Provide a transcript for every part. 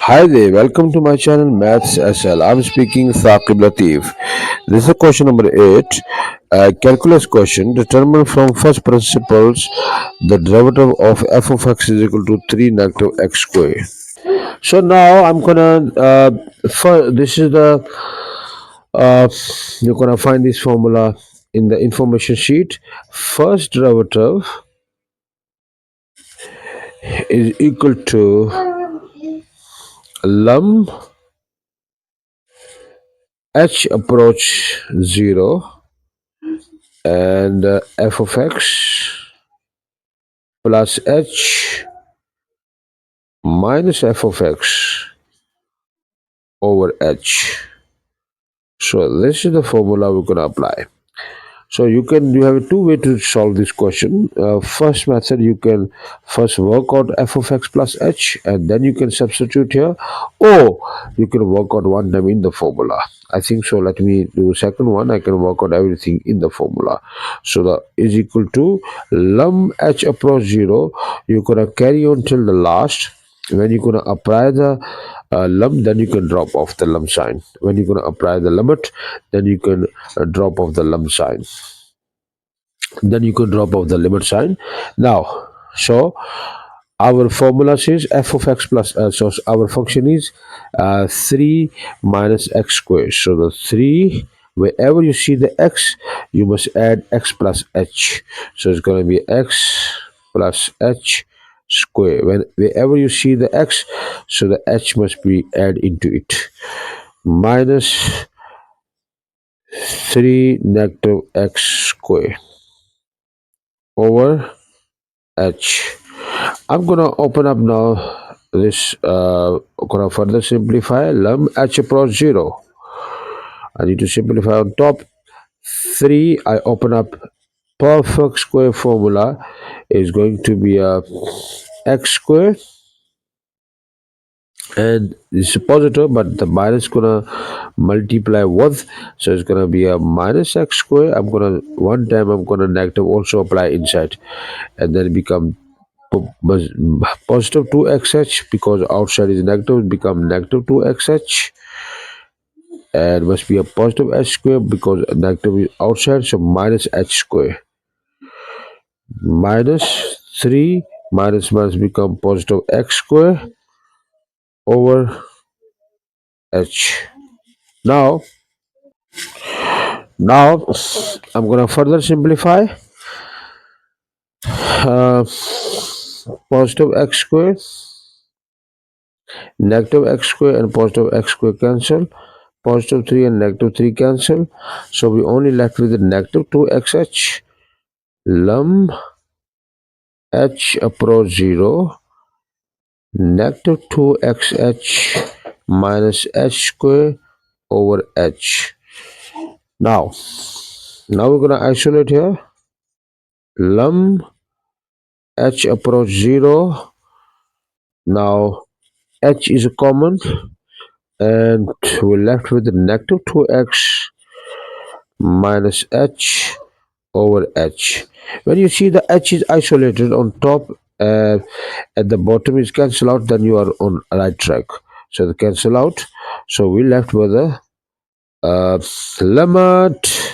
Hi there, welcome to my channel Maths SL. I'm speaking Saqib Latif. This is question number 8. Calculus question. Determine from first principles the derivative of f of x is equal to 3 negative x square. So now I'm gonna, this is the, uh, you're gonna find this formula in the information sheet. First derivative is equal to lum h approach 0 and f of x plus h minus f of x over h. So this is the formula we're going to apply. So you have two way to solve this question. First method, you can first work out f of x plus h and then you can substitute here, or you can work out one time in the formula. I think so. Let me do second one. I can work out everything in the formula. So the is equal to lum h approach 0. You're gonna carry on till the last. When you're gonna apply the lump, then you can drop off the lump sign. When you're gonna apply the limit, then you can drop off the lump sign. Then you can drop off the limit sign. Now, so our formula says f of x plus so our function is 3 minus x squared. So the 3, wherever you see the x, you must add x plus h. So it's going to be x plus h square. Wherever you see the x, so the h must be added into it. Minus 3 negative x square over h. I'm gonna open up now this, gonna further simplify lum h approach 0. I need to simplify on top. 3, I open up perfect square formula is going to be a x square, and it's a positive but the minus gonna multiply with, so it's gonna be a minus x square. One time I'm gonna negative also apply inside, and then become positive 2xh, because outside is negative, become negative 2xh, and must be a positive h square because negative is outside, so minus h square. Minus 3 minus minus become positive x square over h. Now now I'm gonna further simplify. uh, Positive x square, negative x square and positive x square cancel, positive 3 and negative 3 cancel, so we only left with the negative 2xh. Lum h approach 0, negative 2xh minus h square over h. Now we're gonna isolate here. Lum h approach 0. Now h is a common, and we're left with the negative 2x minus h over h. When you see the h is isolated on top, at the bottom is cancel out, then you are on right track. So the cancel out, so we left with a limit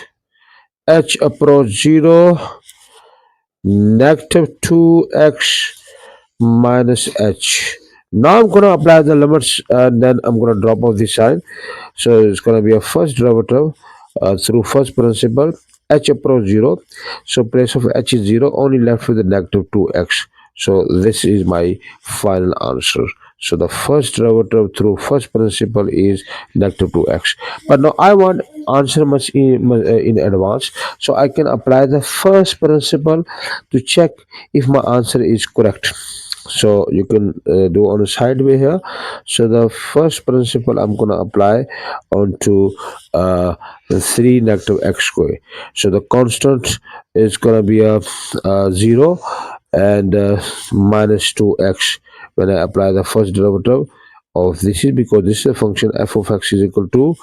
h approach 0, negative 2x minus h. Now I'm going to apply the limits, and then I'm going to drop off the sign. So it's going to be a first derivative through first principle, h approach 0. So place of h is 0, only left with the negative 2x. So this is my final answer. So the first derivative through first principle is negative 2x. But now I want answer much in advance, so I can apply the first principle to check if my answer is correct. So you can do on a side way here. So the first principle I'm going to apply onto the 3 negative x square. So the constant is going to be a 0 and minus 2x. When I apply the first derivative of this, is because this is a function f of x is equal to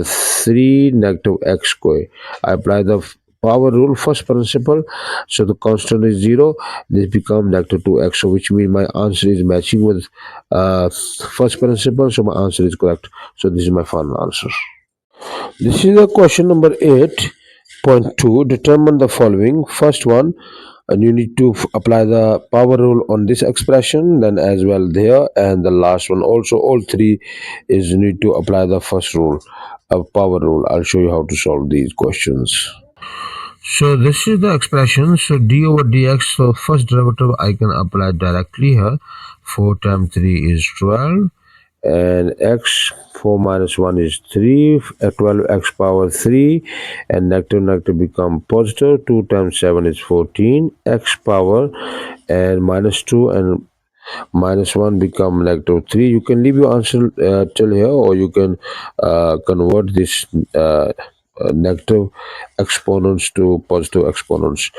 3 negative x square. I apply the power rule, first principle. So the constant is 0. This becomes negative 2x. So which means my answer is matching with first principle. So my answer is correct. So this is my final answer. This is the question number 8.2. Determine the following. First one, and you need to apply the power rule on this expression, then as well there, and the last one also. All three is you need to apply the first rule, power rule. I'll show you how to solve these questions. So this is the expression. So d over dx. So first derivative I can apply directly here. 4 times 3 is 12, and x 4 minus 1 is 3, 12x power 3, and negative negative become positive. 2 times 7 is 14, x power, and minus 2 and minus 1 become negative 3. You can leave your answer till here, or you can convert this negative exponents to positive exponents.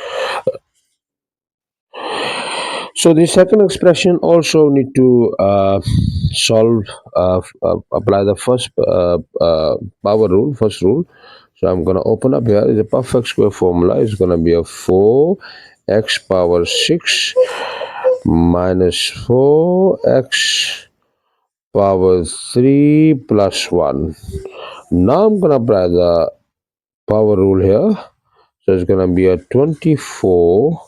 So the second expression also need to solve, apply the first power rule, first rule. So I'm going to open up here. Is a perfect square formula. It's going to be a 4x power 6 minus 4x power 3 plus 1. Now I'm going to apply the power rule here. So it's going to be a 24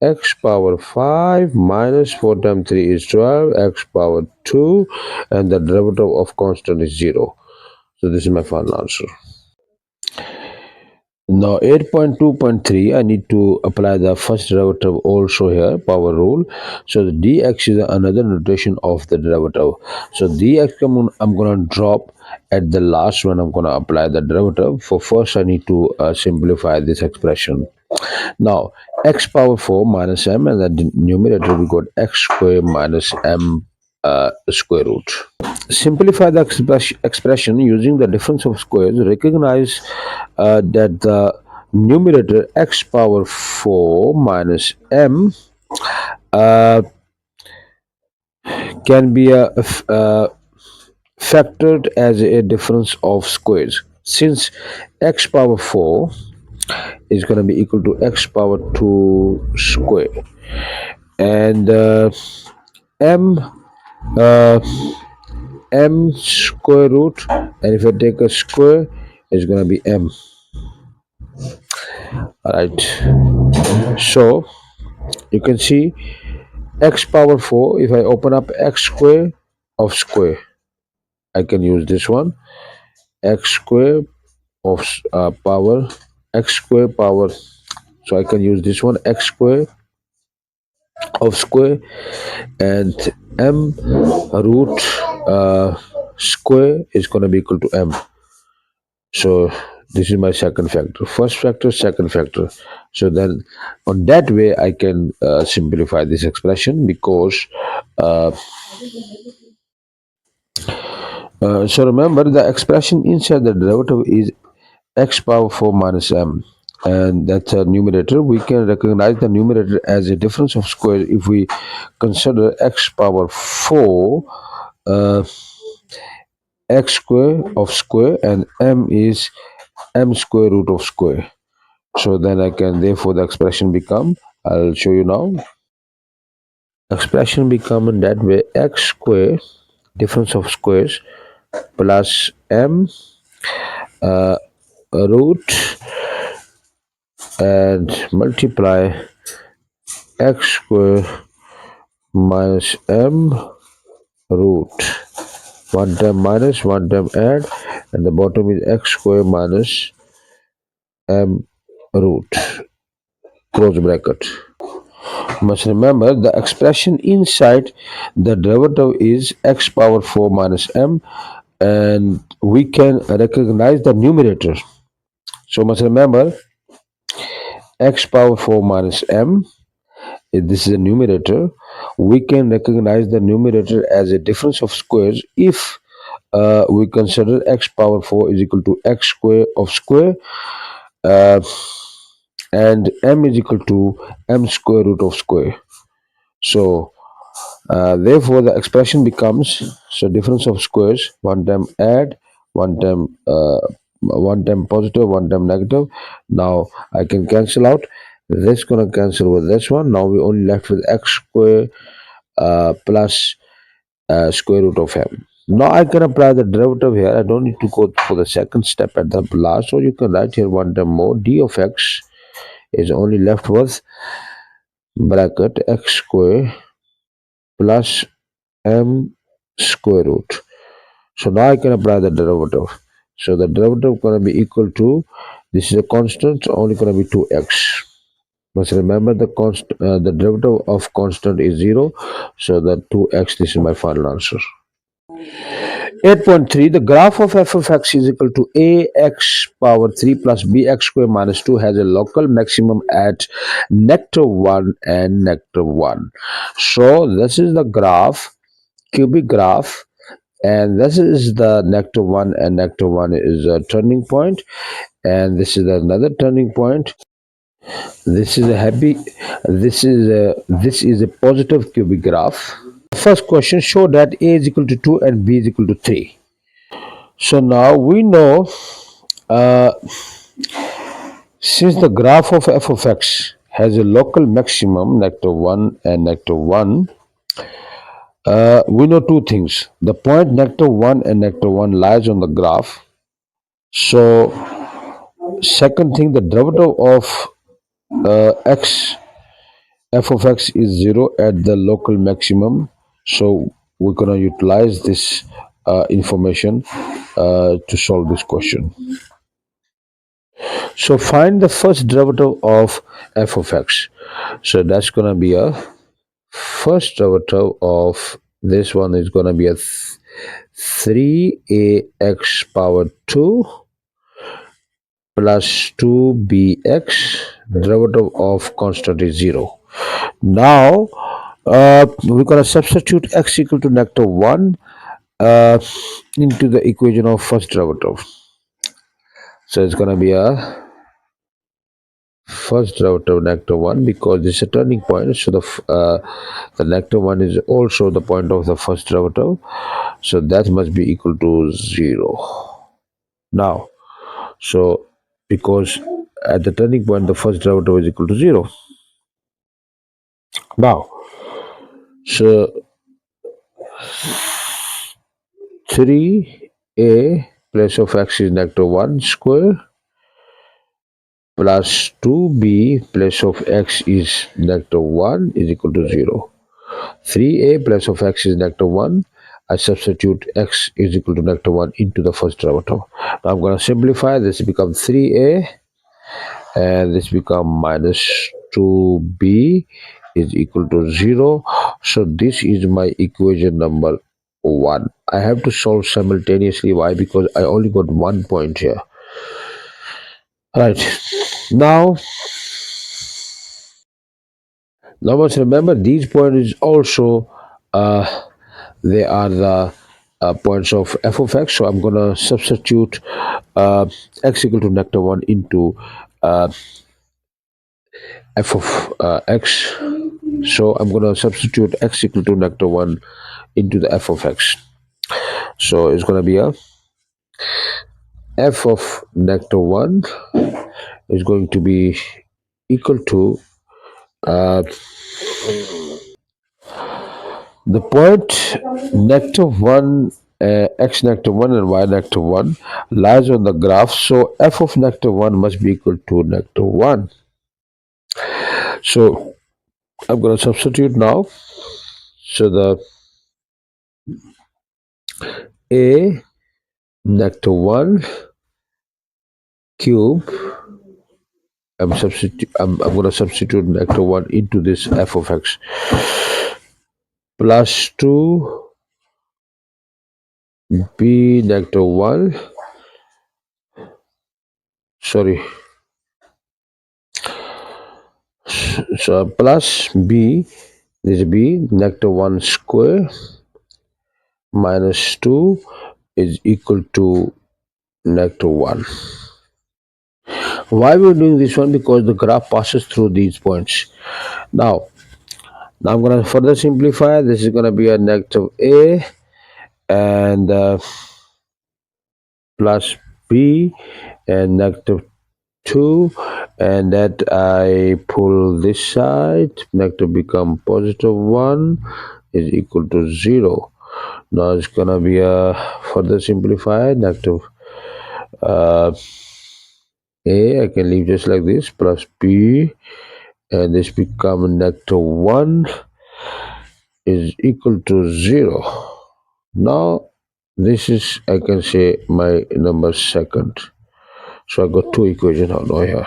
x power 5 minus 4 times 3 is 12, x power 2, and the derivative of constant is 0. So this is my final answer. Now 8.2.3, I need to apply the first derivative also here, power rule. So the dx is another notation of the derivative. So dx I'm going to drop at the last one. I'm going to apply the derivative. For first I need to simplify this expression. Now x power 4 minus m, and the numerator we got x square minus m square root. Simplify the expression using the difference of squares. Recognize that the numerator x power 4 minus m uh, can be factored as a difference of squares. Since x power 4 is going to be equal to x power 2 square, and m uh, m square root, and if I take a square, it's going to be m. All right, so you can see x power 4. If I open up x square of square, I can use this one, x square of power, x square power. So I can use this one, x square of square, and m root square is going to be equal to m. So this is my second factor. First factor, second factor. So then on that way I can simplify this expression, because so remember, the expression inside the derivative is x power 4 minus m, and that's a numerator. We can recognize the numerator as a difference of squares if we consider x power 4 uh, x square of square, and m is m square root of square. So then I can, therefore the expression become, I'll show you now. Expression become in that way, x square, difference of squares, plus m root, and multiply x square minus m root. One term minus, one term add, and the bottom is x square minus m root, close bracket. You must remember the expression inside the derivative is x power 4 minus m, and we can recognize the numerator. So must remember x power 4 minus m, if this is a numerator, we can recognize the numerator as a difference of squares if we consider x power 4 is equal to x square of square, uh, and m is equal to m square root of square. So therefore the expression becomes, so difference of squares, one term add, one term one time positive, one time negative. Now I can cancel out. This gonna cancel with this one. Now we only left with x square plus square root of m. Now I can apply the derivative here. I don't need to go for the second step at the last. So you can write here one time more. D of x is only left with bracket x square plus m square root. So now I can apply the derivative. So the derivative going to be equal to, this is a constant, so only going to be 2x. Must remember the derivative of constant is 0. So the 2x, this is my final answer. 8.3, the graph of f of x is equal to ax power 3 plus bx square minus 2 has a local maximum at -1 and -1. So this is the graph, cubic graph, and this is the -1, and -1 is a turning point, and this is another turning point. This is a happy, this is a positive cubic graph. First question, show that a is equal to 2 and b is equal to 3. So now we know, uh, since the graph of f of x has a local maximum -1 and -1, we know two things. The point -1 and -1 lies on the graph. So second thing, the derivative of x, f of x is 0 at the local maximum. So we're going to utilize this information to solve this question. So find the first derivative of f of x. So that's going to be a first derivative of this one is going to be a 3ax power 2 plus 2bx. Derivative of constant is 0. Now we're going to substitute x equal to -1 uh, into the equation of first derivative. So it's going to be a first derivative -1 because this is a turning point. So the -1 is also the point of the first derivative. So that must be equal to 0. Now, so because at the turning point the first derivative is equal to 0. Now, so 3a place of x is -1 square plus 2b place of x is -1 is equal to 0. 3a plus of x is -1. I substitute x is equal to -1 into the first derivative. Now I'm going to simplify. This becomes 3a and this become minus 2b is equal to 0. So this is my equation number 1. I have to solve simultaneously. Why? Because I only got 1 point here. Right. Now must remember these points is also they are the points of f of x. So I'm going to substitute x equal to -1 into f of x. So I'm going to substitute x equal to -1 into the f of x. So it's going to be a f of -1 is going to be equal to the point -1, x -1 and y -1 lies on the graph. So f of -1 must be equal to -1. So I'm going to substitute now. So the a -1 cube, I'm going to substitute -1 into this f of x plus 2 b -1, sorry, so plus b, this b -1 square minus 2 is equal to -1. Why we're doing this one? Because the graph passes through these points. Now I'm going to further simplify. This is going to be a -a and plus b and negative 2, and that I pull this side, negative become positive 1 is equal to 0. Now it's gonna be a further simplified negative uh, a, I can leave just like this, plus b, and this become negative 1 is equal to 0. Now this is, I can say, my number second. So I got two equations now here.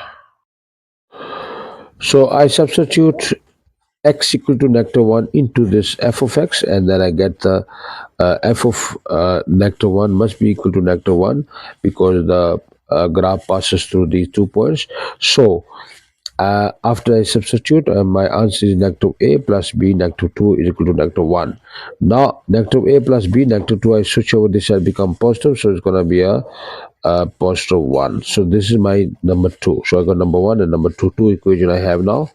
So I substitute x equal to negative 1 into this f of x, and then I get the f of negative 1 must be equal to negative 1 because the graph passes through these 2 points. So after I substitute, my answer is negative a plus b negative 2 is equal to negative 1. Now negative a plus b negative 2, I switch over this side, become positive, so it's going to be a positive 1. So this is my number 2. So I got number 1 and number 2, two equation I have now.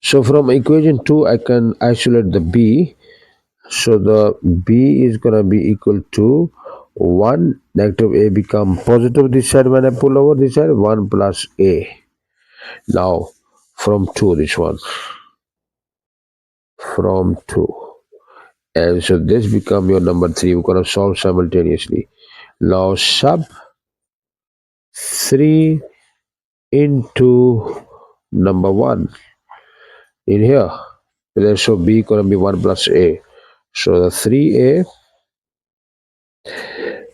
So from equation 2, I can isolate the b. So the b is going to be equal to 1. Negative a become positive this side when I pull over this side, 1 plus a. Now from 2, this one. From 2. And so this become your number 3. We're going to solve simultaneously. Now sub 3 into number 1 in here. So b going to be 1 plus a. So the 3a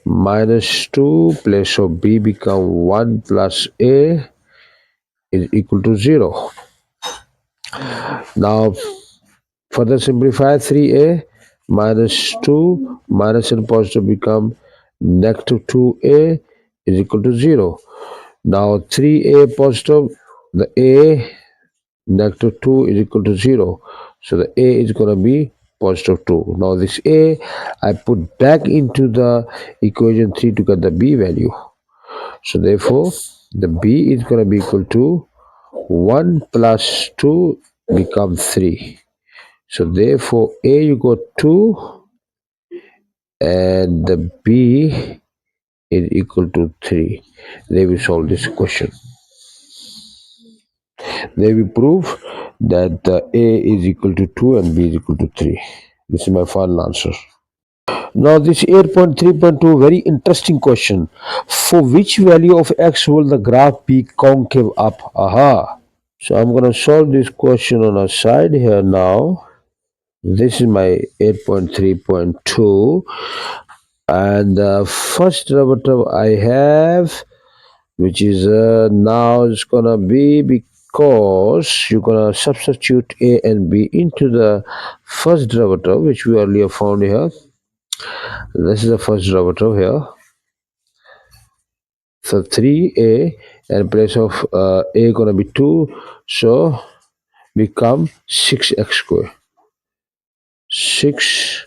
minus 2 place of b become 1 plus a is equal to 0. Now further simplify, 3a minus 2 minus and positive become negative 2a is equal to 0. Now 3a positive, the a negative 2 is equal to 0. So the a is going to be positive 2. Now this a I put back into the equation 3 to get the b value. So therefore the b is going to be equal to 1 plus 2 become 3. So therefore a you got 2 and the b is equal to 3. They will solve this question. They will prove that a is equal to 2 and b is equal to 3. This is my final answer. Now this 8.3.2, very interesting question. For which value of x will the graph be concave up? Aha. So I'm going to solve this question on a side here now. This is my 8.3.2, and the first derivative I have, which is now it's gonna be, because you're gonna substitute a and b into the first derivative which we earlier found here. This is the first derivative here. So 3a, and place of a gonna be 2, so become 6x square. 6x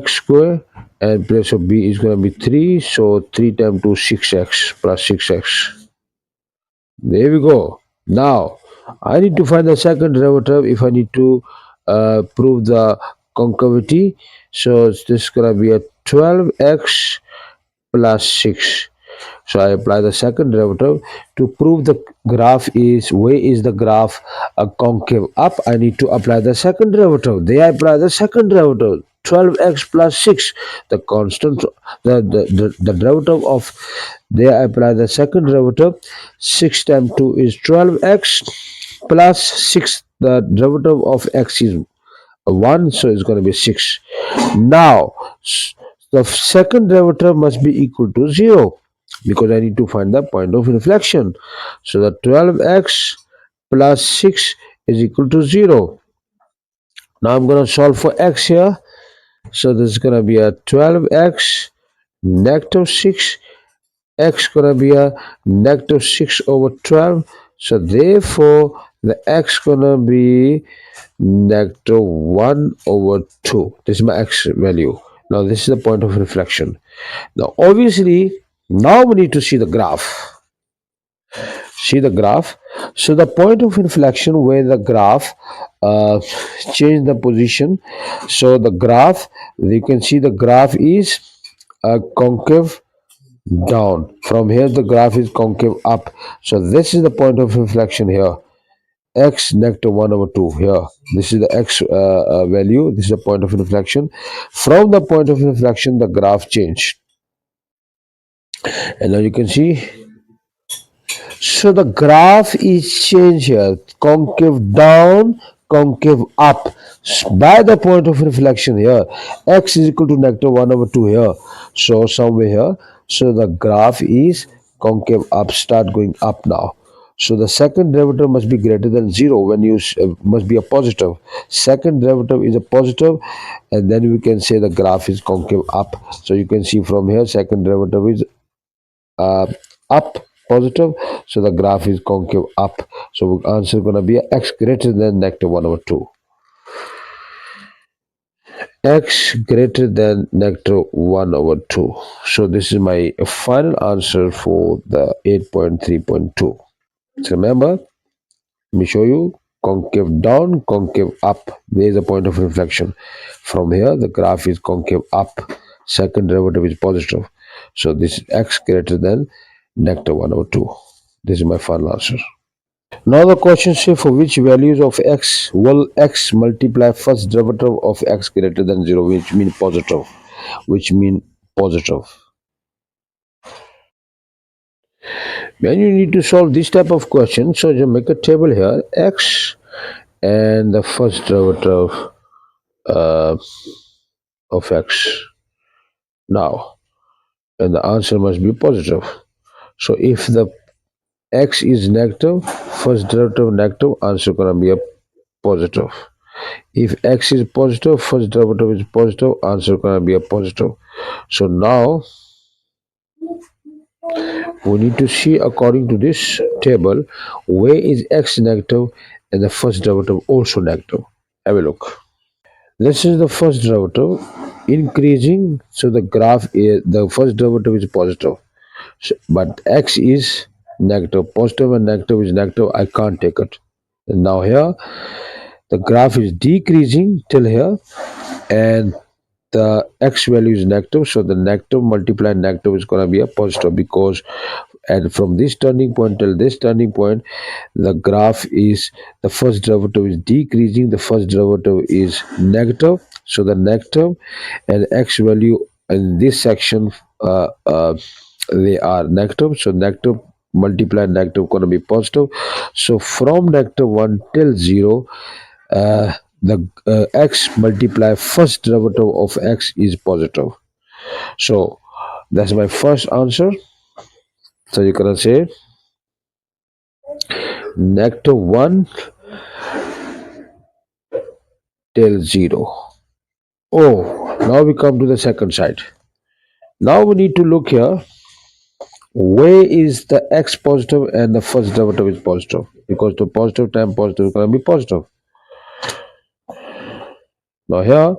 square, and place of b is going to be 3, so 3 times 2 6x plus 6x. There we go. Now I need to find the second derivative if I need to prove the concavity. So this is going to be a 12x plus 6. So I apply the second derivative to prove the graph is, where is the graph concave up. I need to apply the second derivative. There I apply the second derivative, 12x plus 6, the constant, the derivative of, there I apply the second derivative. 6 times 2 is 12x plus 6, the derivative of x is 1, so it's going to be 6. Now the second derivative must be equal to 0 because I need to find the point of inflection. So the 12x plus 6 is equal to 0. Now I'm going to solve for x here. So this is going to be a 12x negative 6, x going to be a negative 6 over 12. So therefore the x going to be negative 1 over 2. This is my x value. Now this is the point of reflection. Now obviously now we need to see the graph. See the graph. So the point of inflection where the graph change the position. So the graph, you can see the graph is concave down. From here, the graph is concave up. So this is the point of inflection here. X negative 1 over 2 here. This is the x value. This is the point of inflection. From the point of inflection, the graph changed. And now you can see. So the graph is changed here. Concave down, concave up. By the point of inflection here, x is equal to negative 1 over 2 here. So somewhere here. So the graph is concave up, start going up now. So the second derivative must be greater than 0 when you must be a positive. Second derivative is a positive, and then we can say the graph is concave up. So you can see from here, second derivative is uh, up, positive, so the graph is concave up. So answer is going to be x greater than negative 1 over 2. X greater than negative 1 over 2. So this is my final answer for the 8.3.2. So remember, let me show you: concave down, concave up. There is a point of inflection. From here, the graph is concave up. Second derivative is positive. So this is x greater than negative 1 over 2. This is my final answer. Now the question says, for which values of x will x multiply first derivative of x greater than 0, which mean positive. Which mean positive. When you need to solve this type of question, so you make a table here, x and the first derivative uh, of x now, and the answer must be positive. So if the x is negative, first derivative negative, answer gonna be a positive. If x is positive, first derivative is positive, answer gonna be a positive. So now we need to see, according to this table, where is x negative and the first derivative also negative. Have a look. This is the first derivative increasing, so the graph is, the first derivative is positive. So, but x is negative. Positive and negative is negative. I can't take it. And now here the graph is decreasing till here, and the x value is negative, so the negative multiplied negative is going to be a positive, because and from this turning point till this turning point, the graph is, the first derivative is decreasing, the first derivative is negative, so the negative and x value in this section, they are negative, so negative multiplied negative going to be positive. So from negative 1 till 0, the x multiply first derivative of x is positive. So that's my first answer. So you can say negative 1 till 0. Oh, now we come to the second side. Now we need to look here, where is the x positive and the first derivative is positive, because the positive time positive is going to be positive. Now here,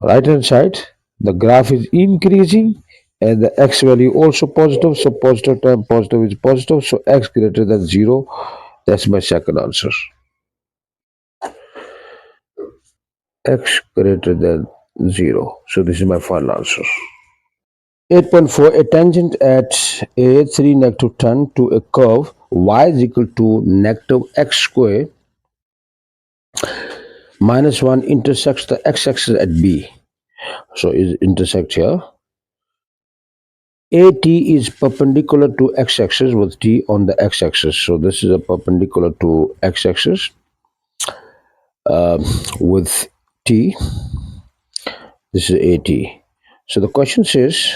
right hand side, the graph is increasing and the x value also positive, so positive time positive is positive, so x greater than 0. That's my second answer. X greater than 0. So this is my final answer. 8.4. A tangent at a 3 negative 10 to a curve y is equal to negative x square minus 1 intersects the x-axis at b. So it intersects here. AT is perpendicular to x-axis with t on the x-axis. So this is a perpendicular to x-axis with t. This is AT. So the question says,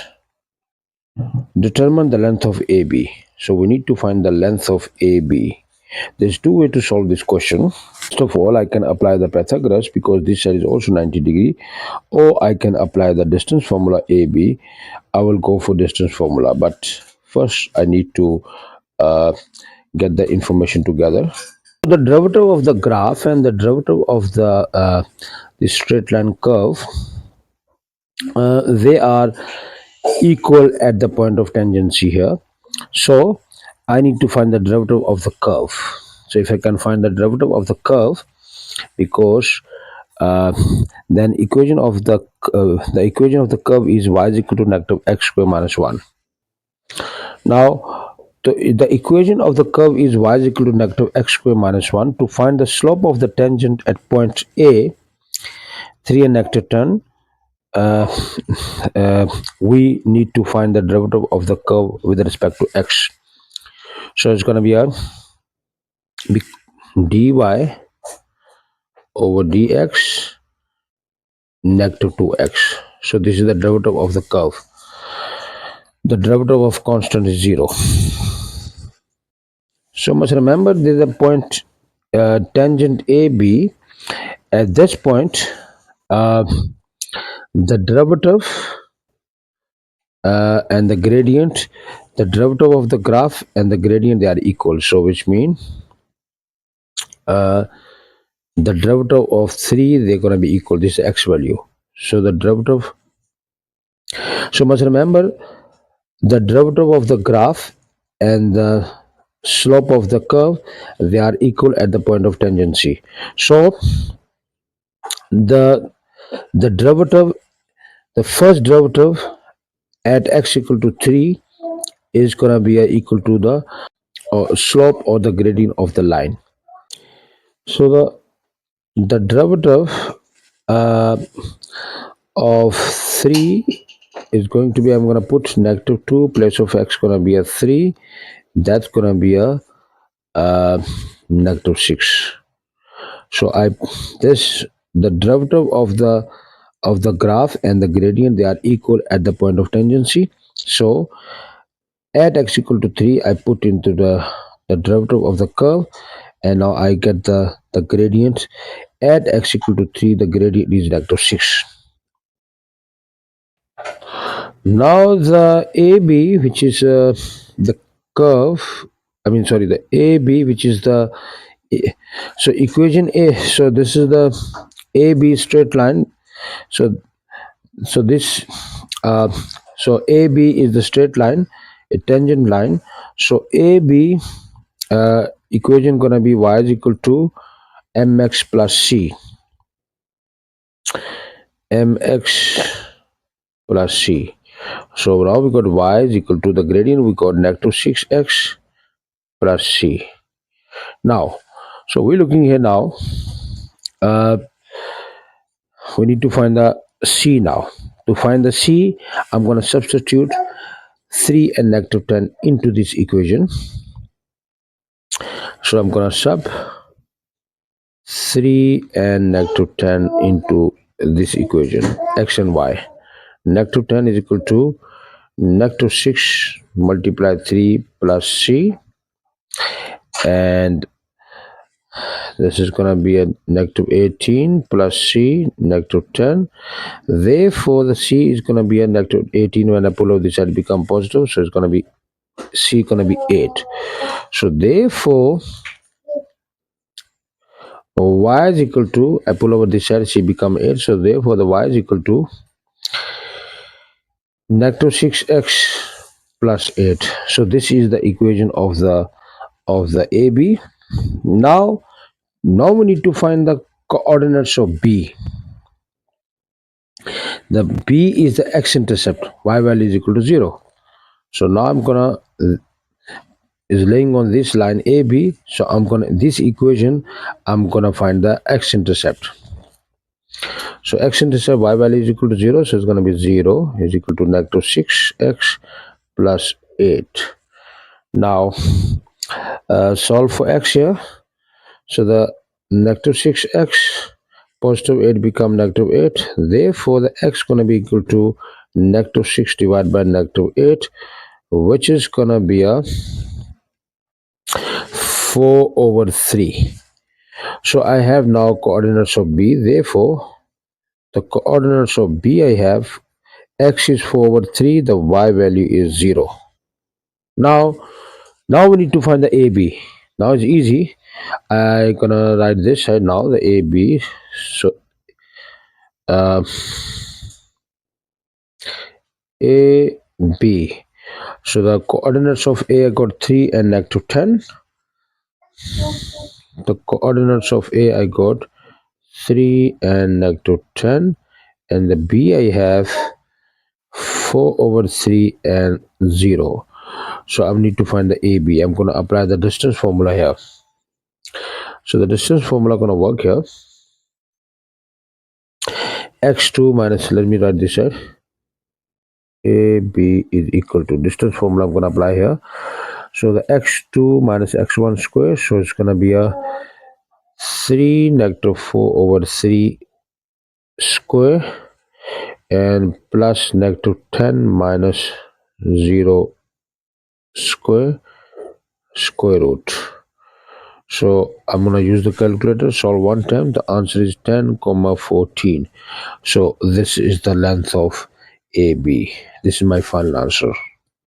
determine the length of AB. So we need to find the length of AB. There's two ways to solve this question. First of all, I can apply the Pythagoras, because this side is also 90 degree, or I can apply the distance formula AB. I will go for distance formula, but first I need to get the information together. The derivative of the graph and the derivative of the straight line curve, they are equal at the point of tangency here. So I need to find the derivative of the curve. So if I can find the derivative of the curve, because Uh, then the equation of the curve is y is equal to negative x square minus 1. Now, the equation of the curve is y is equal to negative x square minus 1. To find the slope of the tangent at point A, 3 and negative 10, uh, we need to find the derivative of the curve with respect to x. So it's going to be a dy over dx negative 2x. So this is the derivative of the curve. The derivative of constant is 0. So must remember there's a point tangent AB. At this point, uh, the derivative and the gradient, the derivative of the graph and the gradient, they are equal. So which means the derivative of 3, they're going to be equal. This is x value. So the derivative, so must remember the derivative of the graph and the slope of the curve, they are equal at the point of tangency. So the derivative, the first derivative at x equal to 3 is going to be equal to the slope or the gradient of the line. So the derivative uh, of 3 is going to be, I'm going to put negative 2 place of x going to be a 3. That's going to be a negative 6. So the derivative of the graph and the gradient, they are equal at the point of tangency. So at x equal to 3, I put into the derivative of the curve, and now I get the gradient. At x equal to 3, the gradient is negative 6. Now the AB, which is the curve, I mean, sorry, the AB, which is the, so equation A, so this is the AB straight line. So this, uh, so AB is the straight line, a tangent line. So AB equation gonna be y is equal to mx plus c, mx plus c. So now we got y is equal to the gradient, we got negative 6x plus c. Now, so we're looking here now, uh, we need to find the c now. To find the c, I'm going to substitute 3 and negative 10 into this equation. So I'm going to sub 3 and negative 10 into this equation, x and y. Negative 10 is equal to negative 6 multiply 3 plus c, and this is going to be a negative 18 plus c, negative 10. Therefore the c is going to be a negative 18. When I pull out this side, become positive, so it's going to be c going to be 8. So therefore y is equal to, I pull over this side, c become 8. So therefore the y is equal to negative 6x plus 8. So this is the equation of the AB. Now we need to find the coordinates of B. The B is the x-intercept, y value is equal to 0. So now I'm gonna is laying on this line AB. So I'm gonna, this equation, I'm gonna find the x-intercept. So x-intercept, y value is equal to 0. So it's gonna be 0 is equal to negative 6x plus 8. Now solve for x here. So the negative 6x positive 8 become negative 8. Therefore the x gonna be equal to negative 6 divided by negative 8, which is gonna be a 4 over 3. So I have now coordinates of B. Therefore the coordinates of B, I have x is 4 over 3, the y value is 0. Now we need to find the AB. Now it's easy. I'm gonna write this side now, the AB. So A, B. So the coordinates of A, I got 3 and negative 10. The coordinates of A, I got 3 and negative 10, and the b I have 4 over 3 and 0. So I need to find the AB. I'm going to apply the distance formula here. So the distance formula going to work here. X2 minus, let me write this here. AB is equal to distance formula I'm going to apply here. So the x2 minus x1 square, so it's going to be a 3 negative 4 over 3 square and plus negative 10 minus 0 square root. So I'm going to use the calculator, solve one time. The answer is 10 comma 14. So this is the length of AB. This is my final answer.